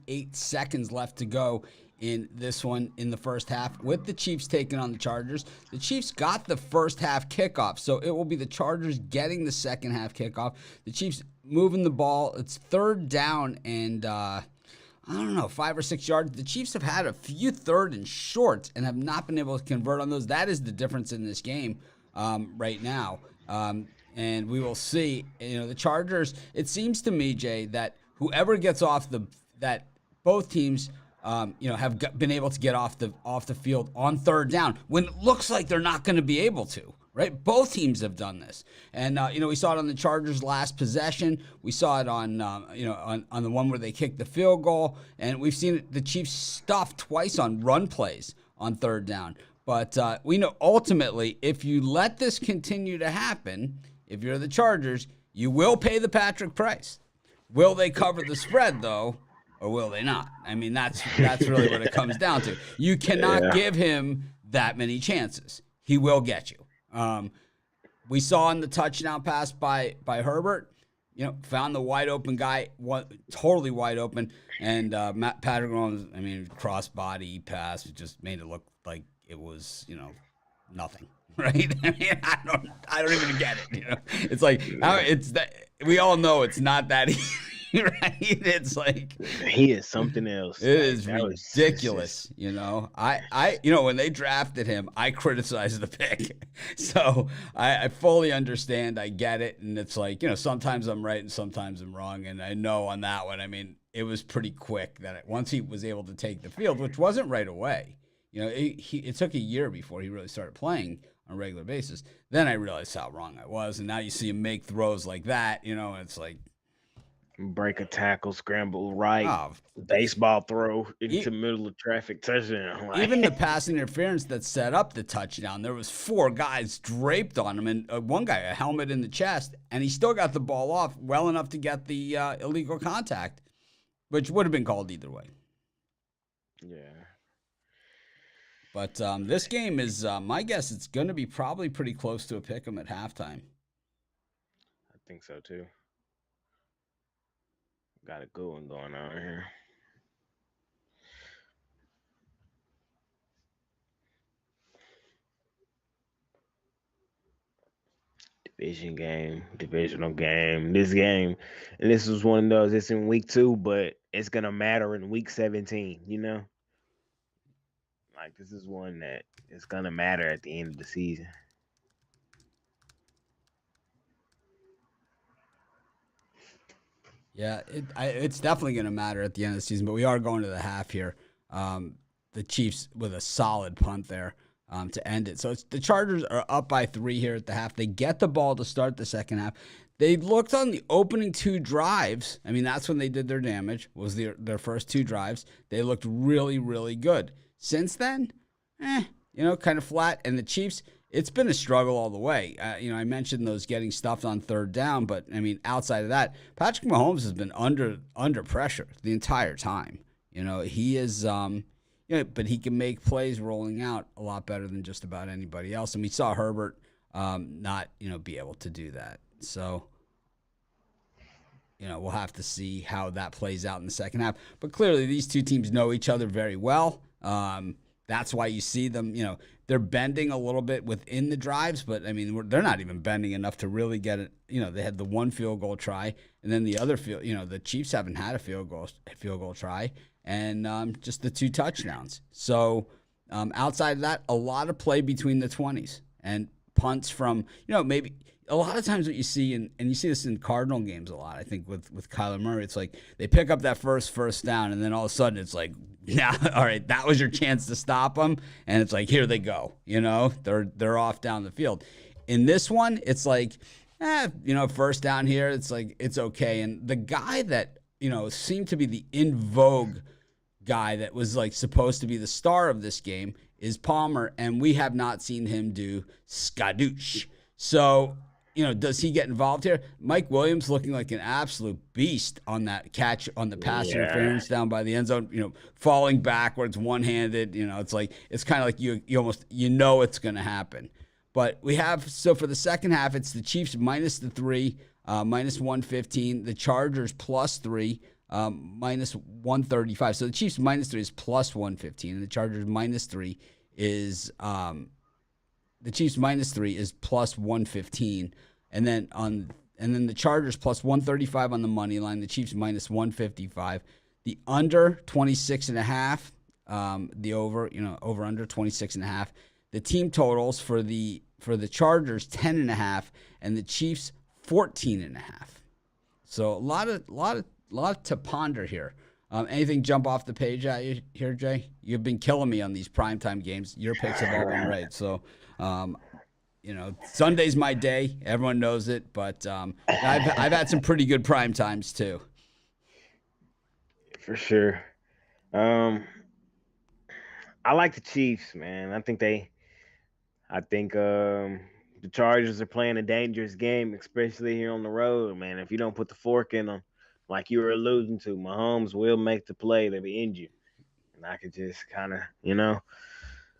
8 seconds left to go in this one in the first half with the Chiefs taking on the Chargers. The Chiefs got the first half kickoff, so it will be the Chargers getting the second half kickoff. The Chiefs moving the ball. It's third down and I don't know, 5 or 6 yards. The Chiefs have had a few third and shorts and have not been able to convert on those. That is the difference in this game right now. And we will see. The Chargers, it seems to me, Jay, that whoever gets off that both teams have been able to get off the field on third down when it looks like they're not going to be able to. Right, both teams have done this, and we saw it on the Chargers' last possession. We saw it on on the one where they kicked the field goal, and we've seen the Chiefs stuffed twice on run plays on third down. But we know ultimately, if you let this continue to happen, if you're the Chargers, you will pay the Patrick price. Will they cover the spread though, or will they not? I mean, that's really what it comes down to. You cannot give him that many chances. He will get you. We saw in the touchdown pass by Herbert, found the wide open guy, totally wide open, and Patrick Mahomes, cross-body pass, just made it look like it was, nothing, right? I mean, I don't even get it. It's like it's that we all know it's not that easy. Right? It's like he is something else. It is ridiculous. I when they drafted him, I criticized the pick. So I fully understand. I get it. And it's like, sometimes I'm right and sometimes I'm wrong. And I know on that one, it was pretty quick that once he was able to take the field, which wasn't right away. It took a year before he really started playing on a regular basis. Then I realized how wrong I was. And now you see him make throws like that, and it's like, break a tackle, scramble right, baseball throw into the middle of traffic, touchdown. Even the pass interference that set up the touchdown, there was 4 guys draped on him, and one guy a helmet in the chest, and he still got the ball off well enough to get the illegal contact, which would have been called either way. Yeah. But this game is, my guess, it's going to be probably pretty close to a pick 'em at halftime. I think so too. Got a good one going on here. Divisional game. This game, and this was one of those. It's in week 2, but it's gonna matter in week 17. Like this is one that is gonna matter at the end of the season. Yeah, it's definitely going to matter at the end of the season, but we are going to the half here. The Chiefs with a solid punt there to end it. So the Chargers are up by 3 here at the half. They get the ball to start the second half. They looked on the opening 2 drives. That's when they did their damage, was their first 2 drives. They looked really, really good. Since then, kind of flat. And the Chiefs, it's been a struggle all the way. I mentioned those getting stuffed on third down, but outside of that, Patrick Mahomes has been under pressure the entire time. He is, but he can make plays rolling out a lot better than just about anybody else. And we saw Herbert not, be able to do that. So, we'll have to see how that plays out in the second half. But clearly, these two teams know each other very well. That's why you see them, they're bending a little bit within the drives, but they're not even bending enough to really get it. They had the 1 field goal try, and then the other the Chiefs haven't had a field goal try, and just the 2 touchdowns. So outside of that, a lot of play between the 20s and punts from, maybe a lot of times what you see, and you see this in Cardinal games a lot, I think with Kyler Murray, it's like they pick up that first down, and then all of a sudden it's like, yeah, all right, that was your chance to stop them, and it's like, here they go, they're off down the field. In this one, it's like, first down here, it's like, it's okay. And the guy that, seemed to be the in vogue guy that was like supposed to be the star of this game is Palmer, and we have not seen him do skadoosh. So, does he get involved here? Mike Williams looking like an absolute beast on that catch on the pass interference down by the end zone, falling backwards, one-handed. It's like, it's kind of like you almost, it's going to happen. But we have, so for the second half, it's the Chiefs minus the 3, minus 115. The Chargers plus 3, minus 135. So the Chiefs minus 3 is plus 115, and the Chargers minus 3 is the Chiefs minus 3 is plus 115, and then the Chargers plus 135 on the money line. The Chiefs minus 155. The under 26.5. The over, over under 26.5. The team totals for the Chargers 10.5, and the Chiefs 14.5. So a lot to ponder here. Anything jump off the page at you here, Jay? You've been killing me on these primetime games. Your picks have all been right. So, Sunday's my day. Everyone knows it, but I've had some pretty good prime times too. For sure. I like the Chiefs, man. I think the Chargers are playing a dangerous game, especially here on the road, man. If you don't put the fork in them, like you were alluding to, Mahomes will make the play to end you. And I could just kind of,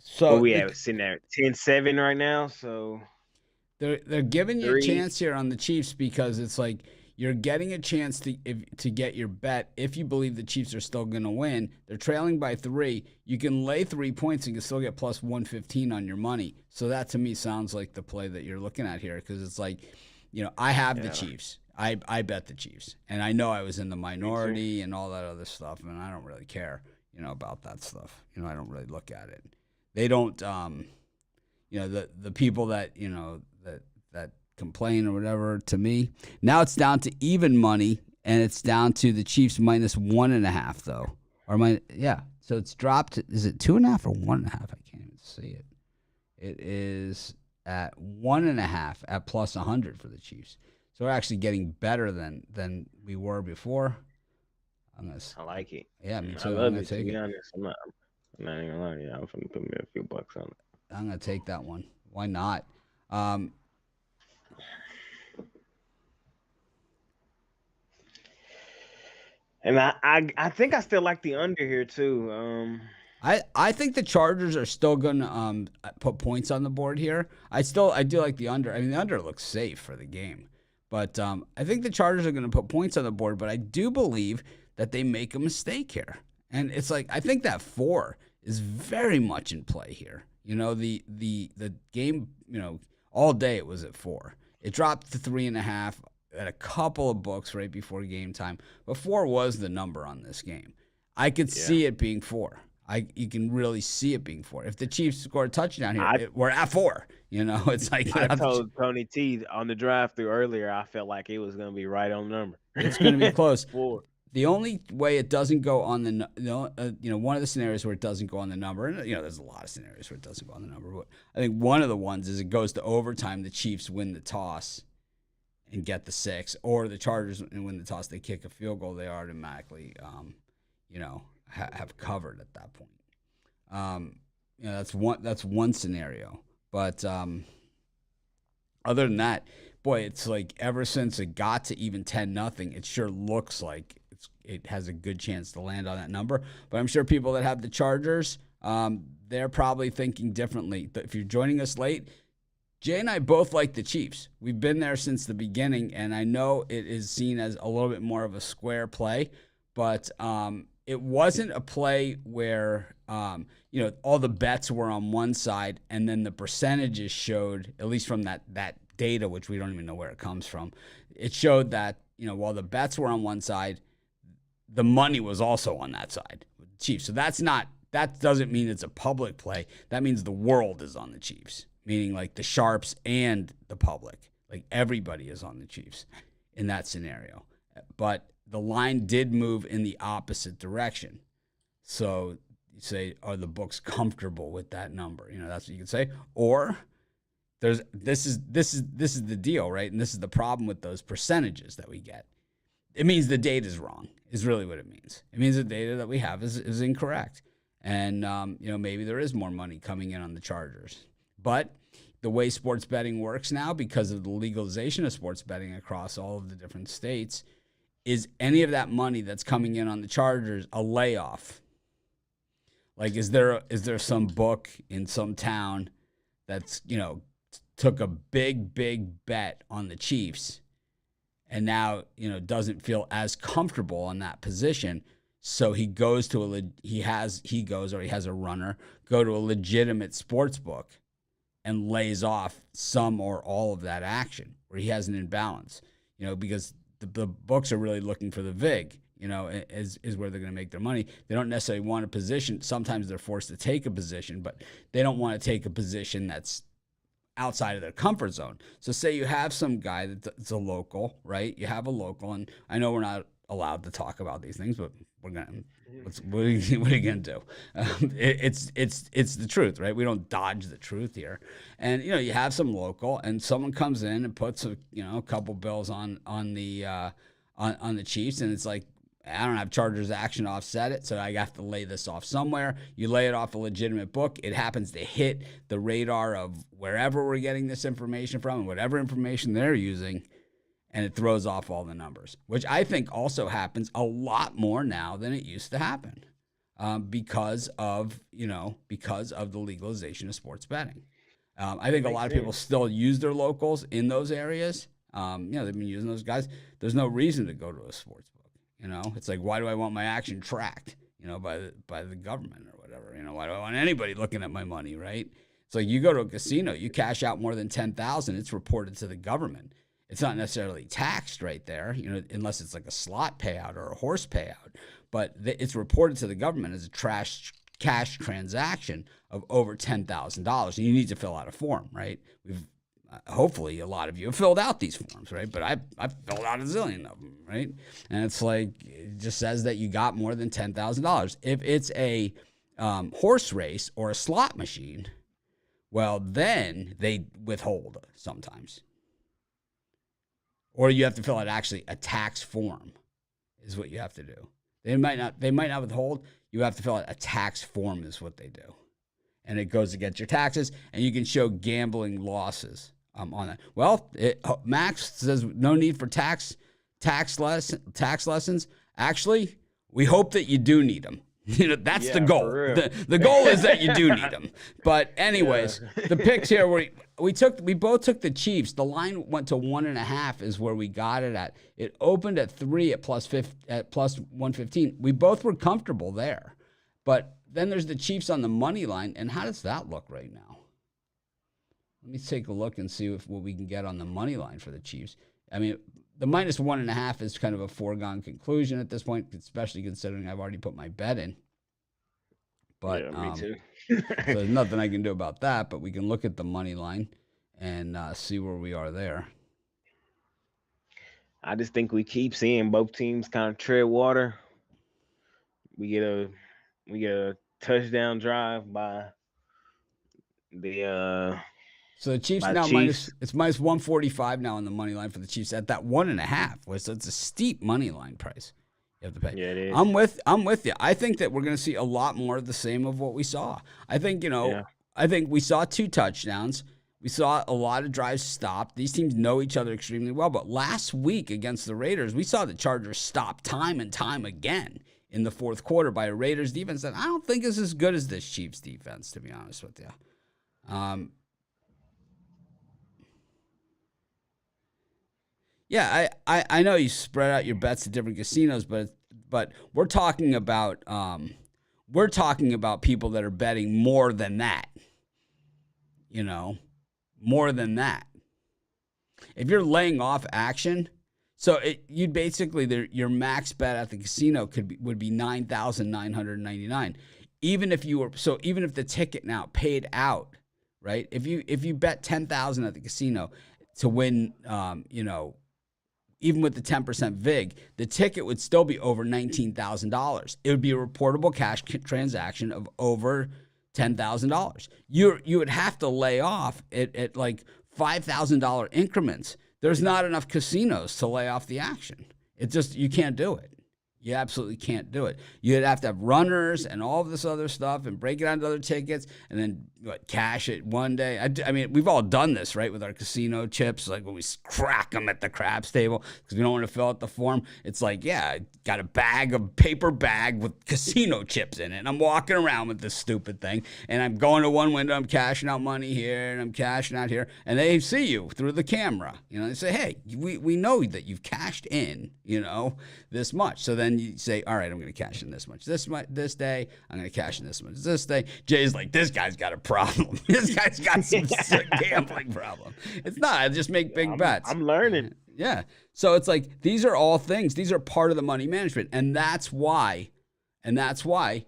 So what we have sitting there 10-7 right now. So they're giving you a chance here on the Chiefs because it's like you're getting a chance to get your bet if you believe the Chiefs are still going to win. They're trailing by 3. You can lay 3 points and you can still get plus 115 on your money. So that to me sounds like the play that you're looking at here because it's like, I have the Chiefs. I bet the Chiefs. And I know I was in the minority and all that other stuff, and I don't really care, about that stuff. I don't really look at it. They don't, the people that, that complain or whatever, to me, now it's down to even money, and it's down to the Chiefs minus 1.5 though. So it's dropped. Is it 2.5 or 1.5? I can't even see it. It is at 1.5 at plus 100 for the Chiefs. So we're actually getting better than we were before. I like it. Yeah, me too. I love it. To be honest, I'm not even gonna lie. Yeah, I'm gonna put me a few bucks on it. I'm gonna take that one. Why not? And I think I still like the under here too. I think the Chargers are still gonna put points on the board here. I do like the under. I mean, the under looks safe for the game, but I think the Chargers are gonna put points on the board. But I do believe that they make a mistake here, and it's like I think that 4 is very much in play here. The game, all day it was at 4. It dropped to 3.5 at a couple of books right before game time, but 4 was the number on this game. I could see it being 4. You can really see it being 4. If the Chiefs score a touchdown here, we're at 4. It's like I told Tony T on the drive-through earlier. I felt like it was going to be right on the number. It's going to be close. 4. The only way it doesn't go on one of the scenarios where it doesn't go on the number, and there's a lot of scenarios where it doesn't go on the number, but I think one of the ones is it goes to overtime. The Chiefs win the toss and get the 6, or the Chargers win the toss, they kick a field goal, they automatically, have covered at that point. That's one scenario. But other than that, boy, it's like ever since it got to even 10-0, it sure looks like it has a good chance to land on that number. But I'm sure people that have the Chargers, they're probably thinking differently. If you're joining us late, Jay and I both like the Chiefs. We've been there since the beginning, and I know it is seen as a little bit more of a square play, but it wasn't a play where all the bets were on one side, and then the percentages showed, at least from that data, which we don't even know where it comes from, it showed that while the bets were on one side, the money was also on that side with the Chiefs. So that doesn't mean it's a public play. That means the world is on the Chiefs. Meaning like the sharps and the public. Like everybody is on the Chiefs in that scenario. But the line did move in the opposite direction. So you say, are the books comfortable with that number? That's what you can say. Or this is the deal, right? And this is the problem with those percentages that we get. It means the data is wrong, is really what it means. It means the data that we have is incorrect. And maybe there is more money coming in on the Chargers. But the way sports betting works now, because of the legalization of sports betting across all of the different states, is any of that money that's coming in on the Chargers a layoff? Like, is there some book in some town that's, took a big bet on the Chiefs and now, doesn't feel as comfortable in that position. So he goes to he has a runner go to a legitimate sports book and lays off some or all of that action where he has an imbalance, because the books are really looking for the VIG, is where they're going to make their money. They don't necessarily want a position. Sometimes they're forced to take a position, but they don't want to take a position that's outside of their comfort zone. So say you have some guy that's a local, right? You have a local, and I know we're not allowed to talk about these things, but we're gonna. What are you gonna do? It's the truth, right? We don't dodge the truth here. And you have some local, and someone comes in and puts a couple bills on the Chiefs, and it's like, I don't have Chargers action to offset it, so I have to lay this off somewhere. You lay it off a legitimate book. It happens to hit the radar of wherever we're getting this information from and whatever information they're using, and it throws off all the numbers, which I think also happens a lot more now than it used to happen, because of the legalization of sports betting. I think a lot of people still use their locals in those areas. They've been using those guys. There's no reason to go to a sports book. It's like, why do I want my action tracked, by the government or whatever? Why do I want anybody looking at my money, right? It's like you go to a casino, you cash out more than $10,000, it's reported to the government. It's not necessarily taxed right there, unless it's like a slot payout or a horse payout. But it's reported to the government as a cash transaction of over $10,000. And you need to fill out a form, right? Hopefully a lot of you have filled out these forms, right? But I've filled out a zillion of them, right? And it's like, it just says that you got more than $10,000. If it's a horse race or a slot machine, well, then they withhold sometimes. Or you have to fill out actually a tax form is what you have to do. They might not withhold. You have to fill out a tax form is what they do. And it goes against your taxes, and you can show gambling losses on that. Well, Max says no need for tax lessons. Actually, we hope that you do need them. That's the goal. The goal is that you do need them. But anyways, the picks here we both took the Chiefs. The line went to 1.5 is where we got it at. It opened at 3 at plus 115. We both were comfortable there. But then there's the Chiefs on the money line, and how does that look right now? Let me take a look and see what we can get on the money line for the Chiefs. I mean, the minus 1.5 is kind of a foregone conclusion at this point, especially considering I've already put my bet in. But me too. So there's nothing I can do about that, but we can look at the money line and see where we are there. I just think we keep seeing both teams kind of tread water. We get a touchdown drive by the So the Chiefs now it's minus 145 now on the money line for the Chiefs at that 1.5. So it's a steep money line price you have to pay. Yeah, it is. I'm with you. I think that we're going to see a lot more of the same of what we saw. I think I think we saw 2 touchdowns. We saw a lot of drives stop. These teams know each other extremely well. But last week against the Raiders, we saw the Chargers stop time and time again in the fourth quarter by a Raiders defense that I don't think is as good as this Chiefs defense, to be honest with you. Yeah, I know you spread out your bets to different casinos, but we're talking about people that are betting more than that. More than that. If you're laying off action, so you'd basically your max bet at the casino would be $9,999. Even if the ticket now paid out, right? If you bet $10,000 at the casino to win, even with the 10% VIG, the ticket would still be over $19,000. It would be a reportable cash transaction of over $10,000. You would have to lay off at like $5,000 increments. There's not enough casinos to lay off the action. You can't do it. You absolutely can't do it. You'd have to have runners and all of this other stuff and break it down to other tickets and then cash it one day. I mean, we've all done this, right, with our casino chips, like when we crack them at the craps table because we don't want to fill out the form. It's like, yeah, I got a paper bag with casino chips in it. And I'm walking around with this stupid thing and I'm going to one window, I'm cashing out money here and I'm cashing out here. And they see you through the camera. They say, hey, we know that you've cashed in, this much. So then you say, all right, I'm going to cash in this much this day. I'm going to cash in this much this day. Jay's like, this guy's got a problem. This guy's got some sick gambling problem. It's not. I just make big bets. I'm learning. Yeah. So it's like these are all things. These are part of the money management, and that's why, that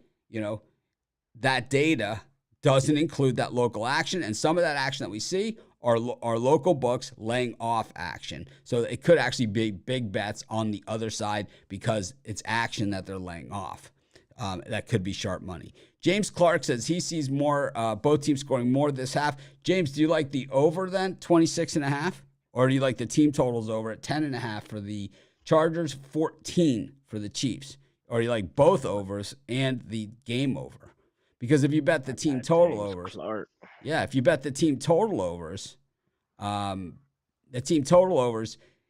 data doesn't include that local action, and some of that action that we see are local books laying off action. So it could actually be big bets on the other side because it's action that they're laying off. That could be sharp money. James Clark says he sees more, both teams scoring more this half. James, do you like the over then, 26.5? Or do you like the team totals over at 10.5 for the Chargers, 14 for the Chiefs? Or do you like both overs and the game over? Because if you bet the team total overs, if you bet the team total overs,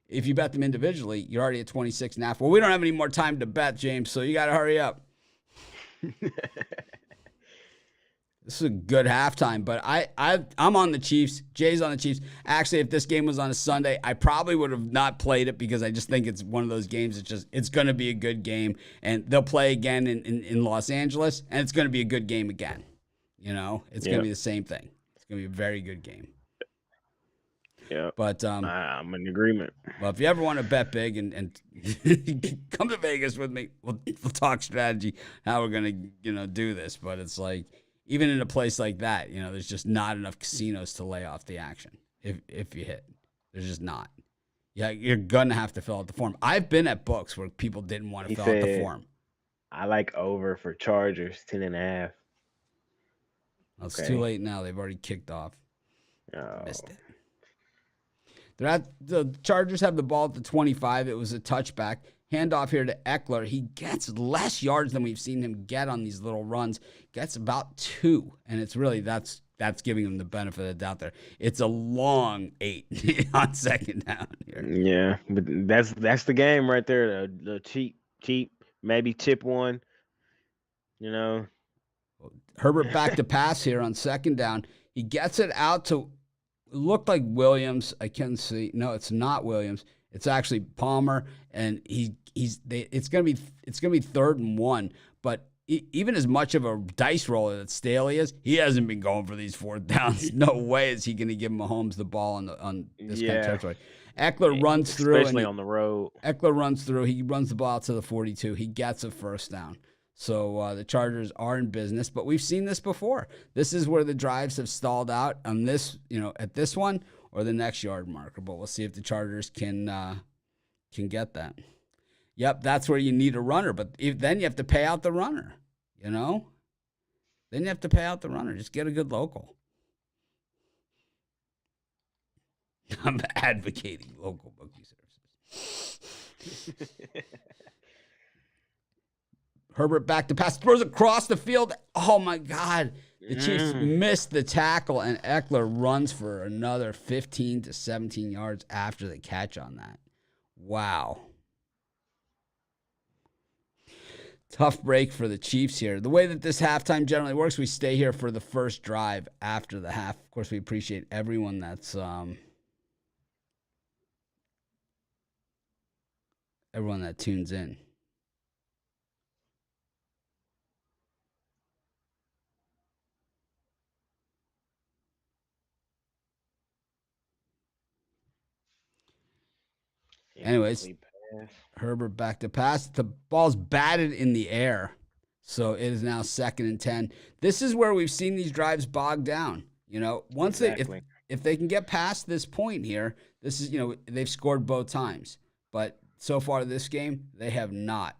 if you bet them individually, you're already at 26.5. Well, we don't have any more time to bet, James, so you got to hurry up. This is a good halftime, but I'm on the Chiefs. Jay's on the Chiefs. Actually, if this game was on a Sunday, I probably would have not played it because I just think it's one of those games. It's going to be a good game, and they'll play again in Los Angeles, and it's going to be a good game again. It's going to be the same thing. It's going to be a very good game. Yeah, but I'm in agreement. Well, if you ever want to bet big and come to Vegas with me, we'll talk strategy how we're going to do this. But it's like, even in a place like that, there's just not enough casinos to lay off the action. If you hit, there's just not. Yeah, you're gonna have to fill out the form. I've been at books where people didn't want to fill out the form. I like over for Chargers 10.5. Well, it's too late now. They've already kicked off. Oh. Missed it. The Chargers have the ball at the 25. It was a touchback. Handoff here to Eckler. He gets less yards than we've seen him get on these little runs. Gets about 2, and it's really that's giving him the benefit of the doubt there. It's a long 8 on second down here. Yeah, but that's the game right there. The cheap, maybe chip one. Herbert back to pass here on second down. He gets it out to look like Williams. I can see. No, it's not Williams. It's actually Palmer, and it's gonna be 3rd and 1. But even as much of a dice roller that Staley is, he hasn't been going for these 4th downs. No way is he gonna give Mahomes the ball on this kind of territory. Eckler runs through, especially on the road. Eckler runs through. He runs the ball out to the 42. He gets a 1st down. So the Chargers are in business, but we've seen this before. This is where the drives have stalled out on this, at this one or the next yard marker. But we'll see if the Chargers can get that. Yep, that's where you need a runner, but then you have to pay out the runner. Then you have to pay out the runner. Just get a good local. I'm advocating local bookie services. Herbert back to pass, throws across the field. Oh, my God. The Chiefs missed the tackle, and Eckler runs for another 15 to 17 yards after the catch on that. Wow. Tough break for the Chiefs here. The way that this halftime generally works, we stay here for the first drive after the half. Of course, we appreciate everyone that's everyone that tunes in. Anyways, Herbert back to pass. The ball's batted in the air, so it is now 2nd and 10. This is where we've seen these drives bog down. Once if they can get past this point here, this is they've scored both times, but so far this game they have not.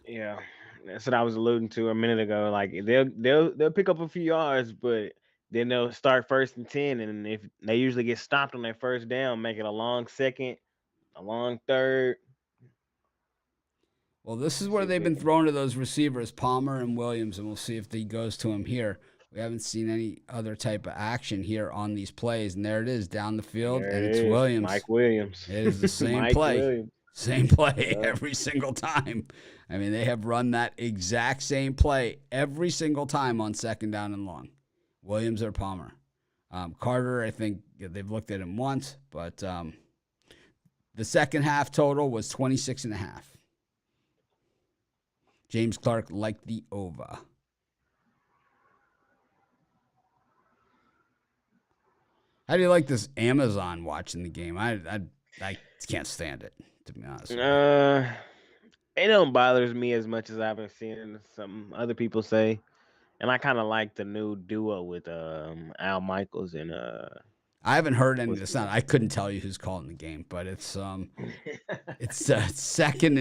Yeah, that's what I was alluding to a minute ago. Like they'll pick up a few yards, but then they'll start 1st and 10, and if they usually get stopped on their 1st down, make it a long 2nd, a long third. Well, this is See where if they've they been can. throwing to those receivers, Palmer and Williams, and we'll see if he goes to him here. We haven't seen any other type of action here on these plays, and there it is down the field, There and it's it is, Mike Williams. Williams. It is the same Mike play. Williams. Same play Yeah. every single time. I mean, they have run that exact same play every single time on second down and long. Williams or Palmer. Carter, I think they've looked at him once, but the second half total was 26 and a half. James Clark liked the over. How do you like this Amazon watching the game? I can't stand it, to be honest with you. It don't bothers me as much as I've been seeing some other people say, and I kind of like the new duo with Al Michaels and I haven't heard any of what's the the sound. I couldn't tell you who's calling the game, but it's second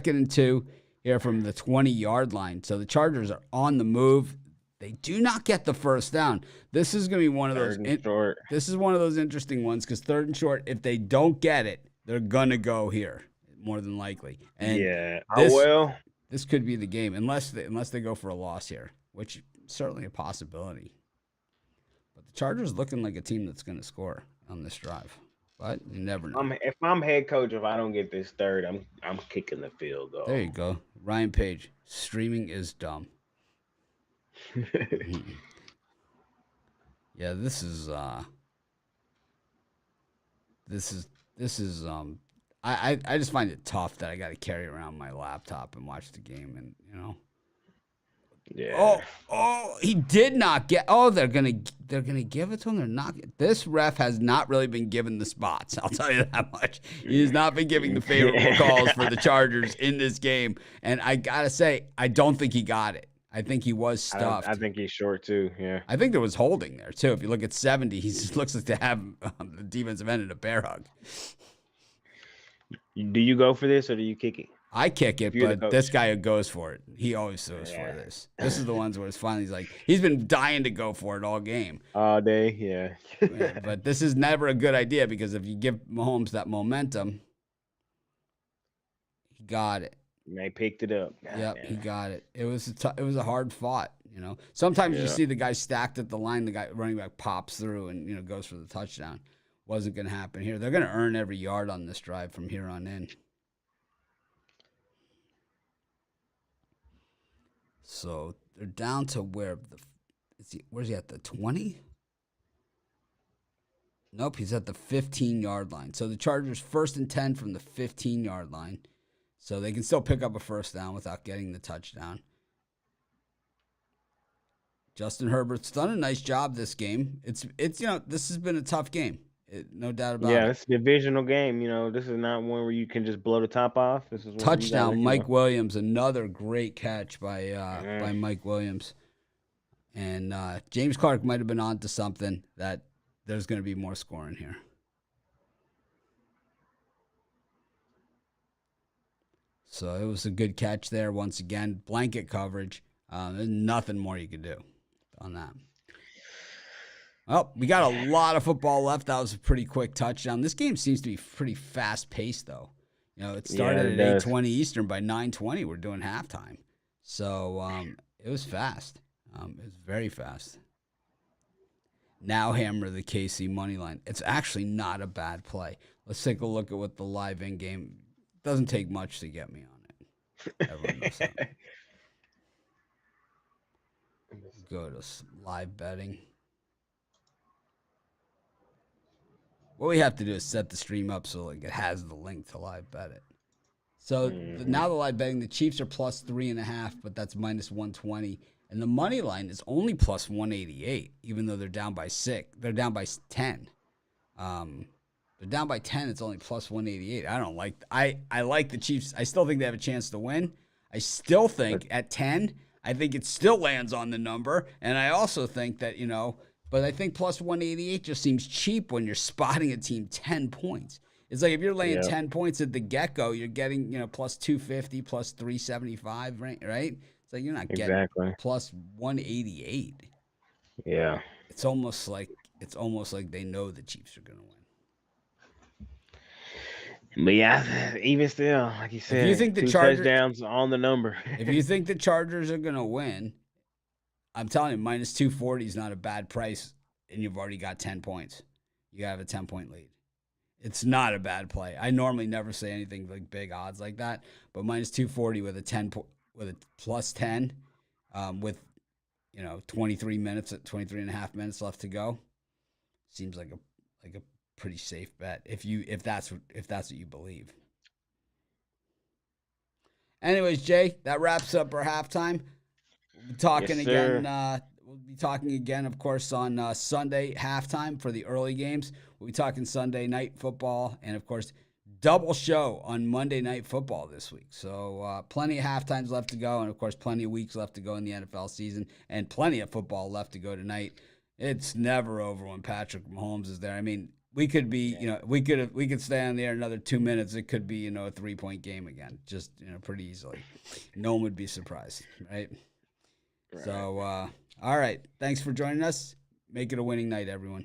and 2 here from the 20-yard line. So the Chargers are on the move. They do not get the first down. This is going to be one of those. third and short. This is one of those interesting ones because third and short, if they don't get it, they're gonna go here more than likely. And Yeah. this Oh well. this could be the game unless they go for a loss here, which is certainly a possibility. But the Chargers looking like a team that's going to score on this drive, but you never know. If I'm head coach, if I don't get this third, I'm kicking the field goal. There you go, Ryan Page. Streaming is dumb. Yeah, this is I just find it tough that I got to carry around my laptop and watch the game, and Yeah. Oh, he did not get. Oh, they're gonna give it to him. They're not. This ref has not really been given the spots. I'll tell you that much. He has not been giving the favorable calls for the Chargers in this game. And I gotta say, I don't think he got it. I think he was stuffed. I think he's short too. Yeah. I think there was holding there too. If you look at 70, he just looks like to have the defensive end in a bear hug. Do you go for this or do you kick it? I kick it, You're the but coach. this guy goes for it. He always goes for this. This is the ones where it's finally he's been dying to go for it all game. All day, yeah. But this is never a good idea because if you give Mahomes that momentum, he got it. And they picked it up. Yep, he got it. It was a hard fought. Sometimes you Yeah. see the guy stacked at the line, the guy running back pops through and goes for the touchdown. Wasn't going to happen here. They're going to earn every yard on this drive from here on in. So they're down to where's he at, the 20? Nope, he's at the 15-yard line. So the Chargers 1st and 10 from the 15-yard line. So they can still pick up a first down without getting the touchdown. Justin Herbert's done a nice job this game. It's this has been a tough game. No doubt about it. Yeah, it's a divisional game. This is not one where you can just blow the top off. This is one Touchdown, you gotta, Mike Williams. Another great catch by Mike Williams. And James Clark might have been on to something that there's going to be more scoring here. So it was a good catch there once again. Blanket coverage. There's nothing more you could do on that. Well, we got a lot of football left. That was a pretty quick touchdown. This game seems to be pretty fast-paced, though. It started at 8:20 Eastern. By 9:20, we're doing halftime. So it was fast. It was very fast. Now hammer the KC money line. It's actually not a bad play. Let's take a look at what the live in-game. Doesn't take much to get me on it. Everyone knows that. Go to live betting. What we have to do is set the stream up so it has the link to live bet it. So now the live betting, the Chiefs are plus 3.5, but that's minus 120. And the money line is only plus 188, even though they're down by 6. They're down by 10. They're down by 10. It's only plus 188. I like the Chiefs. I still think they have a chance to win. I still think at 10, I think it still lands on the number. And I also think that, but I think plus 188 just seems cheap when you're spotting a team 10 points. It's like if you're laying 10 points at the get-go, you're getting, plus 250, plus 375, right? It's like you're not getting plus 188. Yeah. It's almost like they know the Chiefs are going to win. But yeah, even still, like you If you said, think the two Chargers, touchdowns on the number. if you think the Chargers are gonna win, I'm telling you, minus 240 is not a bad price, and you've already got 10 points. You have a 10-point lead. It's not a bad play. I normally never say anything like big odds like that, but minus 240 with a with a plus 10, with 23 minutes at 23 and a half minutes left to go, seems like a pretty safe bet if that's what you believe. Anyways, Jay, that wraps up our halftime. We'll be Yes, talking again. sir. We'll be talking again, of course, on Sunday halftime for the early games. We'll be talking Sunday night football, and of course, double show on Monday night football this week. So plenty of halftimes left to go, and of course, plenty of weeks left to go in the NFL season, and plenty of football left to go tonight. It's never over when Patrick Mahomes is there. I mean, we could be, we could stay on the air another 2 minutes. It could be, a 3-point game again, just pretty easily. No one would be surprised, right? Right. So, all right. Thanks for joining us. Make it a winning night, everyone.